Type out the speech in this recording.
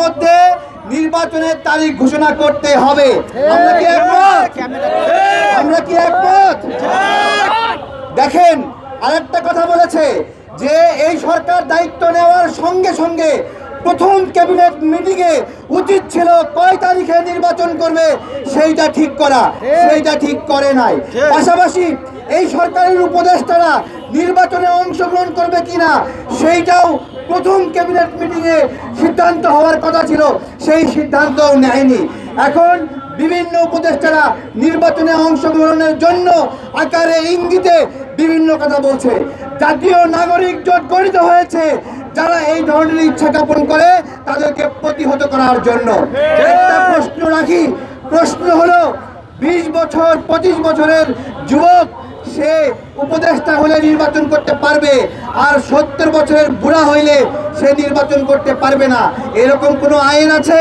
মধ্যে নির্বাচনের তারিখ ঘোষণা করতে হবে। আমরা কি একমত? আমরা কি একমত? দেখেন, আরেকটা কথা বলেছে যে এই সরকার দায়িত্ব নেওয়ার সঙ্গে সঙ্গে প্রথম ক্যাবিনেট মিটিংয়ে উচিত ছিল কয় তারিখে নির্বাচন করবে সেইটা ঠিক করা, সেইটা ঠিক করে নাই। পাশাপাশি এই সরকারের উপদেষ্টারা নির্বাচনে অংশগ্রহণ করবে কিনা সেইটাও প্রথম ক্যাবিনেট মিটিংয়ে সিদ্ধান্ত হওয়ার কথা ছিল, সেই সিদ্ধান্তও নেয়নি। এখন বিভিন্ন উপদেষ্টারা নির্বাচনে অংশগ্রহণের জন্য আকারে ইঙ্গিতে বিভিন্ন কথা বলছে। জাতীয় নাগরিক জোট গঠিত হয়েছে যারা এই ধরনের ইচ্ছা জ্ঞাপন করে তাদেরকে প্রতিহত করার জন্য। একটা প্রশ্ন রাখি, প্রশ্ন হলো 20 বছর 25 বছরের যুবক সে উপদেষ্টা হলে নির্বাচন করতে পারবে, আর 70 বছরের বুড়া হইলে সে নির্বাচন করতে পারবে না, এরকম কোনো আইন আছে?